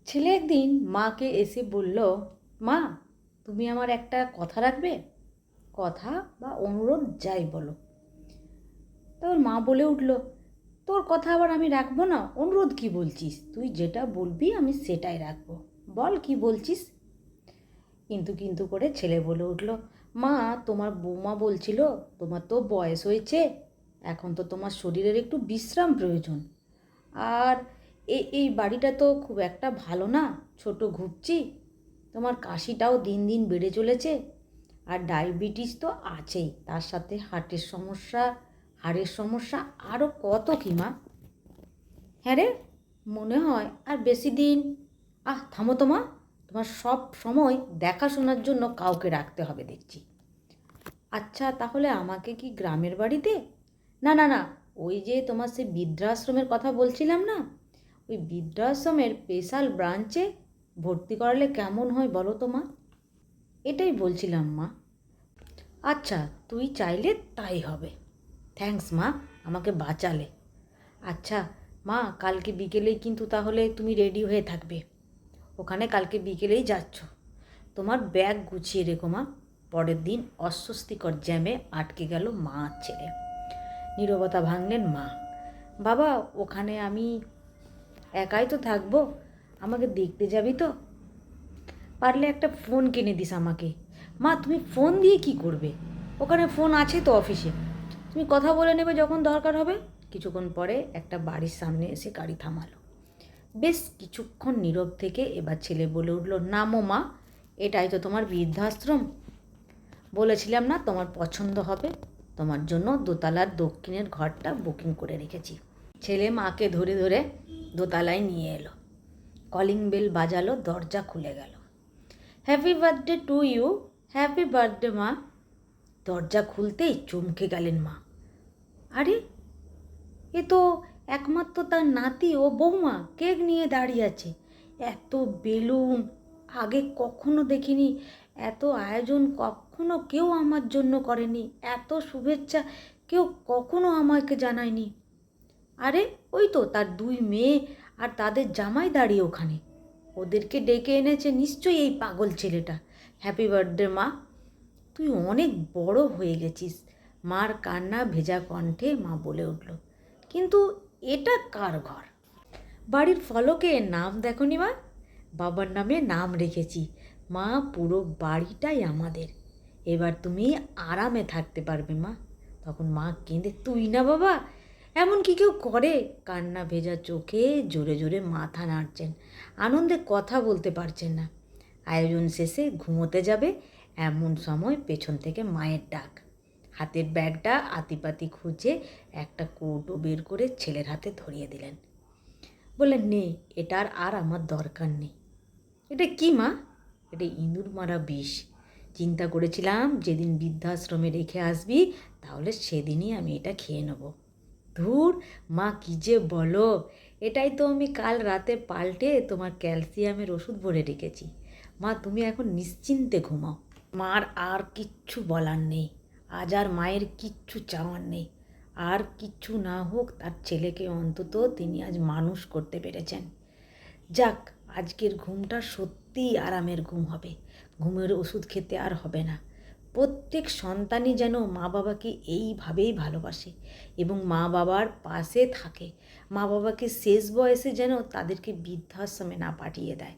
ছেলে একদিন মাকে এসে বলল, মা, তুমি আমার একটা কথা রাখবে? কথা বা অনুরোধ যাই বলো। তারপর মা বলে উঠল, তোর কথা আবার আমি রাখবো না? অনুরোধ কি বলছিস? তুই যেটা বলবি আমি সেটাই রাখবো। বল কি বলছিস। কিন্তু কিন্তু করে ছেলে বলে উঠল, মা, তোমার বৌমা বলছিল তোমার তো বয়স হয়েছে, এখন তো তোমার শরীরের একটু বিশ্রাম প্রয়োজন। আর এই বাড়িটা তো খুব একটা ভালো না, ছোট ঘুপচি। তোমার কাশিটাও দিন দিন বেড়ে চলেছে, আর ডায়াবেটিস তো আছেই, তার সাথে হাড়ের সমস্যা আরও কত কি মা। হ্যাঁ রে, মনে হয় আর বেশি দিন। থামো তো মা, তোমার সব সময় দেখাশোনার জন্য কাউকে রাখতে হবে দেখছি। আচ্ছা, তাহলে আমাকে কি গ্রামের বাড়িতে? না না না, ওই যে তোমার সেই বৃদ্ধাশ্রমের কথা বলছিলাম না, ওই বৃদ্ধাশ্রমের স্পেশাল ব্রাঞ্চে ভর্তি করালে কেমন হয় বলো তো মা? এটাই বলছিলাম মা। আচ্ছা, তুই চাইলে তাই হবে। থ্যাঙ্কস মা, আমাকে বাঁচালে। আচ্ছা মা, কালকে বিকেলেই কিন্তু তাহলে তুমি রেডি হয়ে থাকবে। ওখানে কালকে বিকেলেই যাচ্ছ। তোমার ব্যাগ গুছিয়ে রেখো মা। পরের দিন অস্বস্তিকর জ্যামে আটকে গেল মা আর ছেলে। নীরবতা ভাঙলেন মা। বাবা, ওখানে আমি একাই তো থাকবো, আমাকে দেখতে যাবি তো? পারলে একটা ফোন কিনে দিস আমাকে। মা, তুমি ফোন দিয়ে কি করবে? ওখানে ফোন আছে তো অফিসে, তুমি কথা বলে নেবে যখন দরকার হবে। কিছুক্ষণ পরে একটা বাড়ির সামনে এসে গাড়ি থামালো। বেশ কিছুক্ষণ নীরব থেকে এবার ছেলে বলে উঠল, নামো মা, এটাই তো তোমার বৃদ্ধাশ্রম। বলেছিলাম না তোমার পছন্দ হবে? তোমার জন্য দোতলার দক্ষিণের ঘরটা বুকিং করে রেখেছি। ছেলে মাকে ধরে ধরে দোতলায় নিয়ে এলো। কলিং বেল বাজালো, দরজা খুলে গেল। Happy birthday to you. Happy birthday মা। দরজা খুলতেই চমকে গেলেন মা। আরে, এ তো একমাত্র তার নাতি ও বৌমা কেক নিয়ে দাঁড়িয়ে আছে। এত বেলুন আগে কখনো দেখিনি, এত আয়োজন কখনো কেউ আমার জন্য করেনি, এত শুভেচ্ছা কেউ কখনো আমাকে জানায়নি। আরে, ওই তো তার দুই মেয়ে আর তাদের জামাই দাঁড়িয়ে ওখানে। ওদেরকে ডেকে এনেছে নিশ্চয়ই এই পাগল ছেলেটা। হ্যাপি বার্থডে মা, তুই অনেক বড় হয়ে গেছিস। মার কান্না ভেজা কণ্ঠে মা বলে উঠল, কিন্তু এটা কার ঘর? বাড়ির ফলকে নাম দেখনি মা? বাবার নামে নাম রেখেছি মা, পুরো বাড়িটাই আমাদের। এবার তুমি আরামে থাকতে পারবে মা। তখন মা কেঁদে, তুই না বাবা, এমন কি কেউ করে? কান্না ভেজা চোখে জোরে জোরে মাথা নাড়ছেন, আনন্দে কথা বলতে পারছেন না। আয়োজন শেষে ঘুমোতে যাবে এমন সময় পেছন থেকে মায়ের ডাক। হাতের ব্যাগটা আতিপাতি খুঁজে একটা কৌটো বের করে ছেলের হাতে ধরিয়ে দিলেন। বললেন, নে, এটার আর আমার দরকার নেই। এটা কি মা? এটা ইঁদুর মারা বিষ। চিন্তা করেছিলাম যেদিন বৃদ্ধাশ্রমে রেখে আসবি তাহলে সেদিনই আমি এটা খেয়ে নেব। ধুর মা, কী যে বলো, এটাই তো আমি কাল রাতে পাল্টে তোমার ক্যালসিয়ামের ওষুধ ভরে রেখেছি। মা, তুমি এখন নিশ্চিন্তে ঘুমাও। মার আর কিচ্ছু বলার নেই। আজ আর মায়ের কিচ্ছু চাওয়ার নেই। আর কিচ্ছু না হোক, তার ছেলেকে অন্তত তিনি আজ মানুষ করতে পেরেছেন। যাক, আজকের ঘুমটা সত্যিই আরামের ঘুম হবে। ঘুমের ওষুধ খেতে আর হবে না। প্রত্যেক সন্তানই যেন মা বাবাকে এইভাবেই ভালোবাসে এবং মা বাবার পাশে থাকে। মা বাবাকে শেষ বয়সে যেন তাদেরকে বৃদ্ধাশ্রমে না পাঠিয়ে দেয়।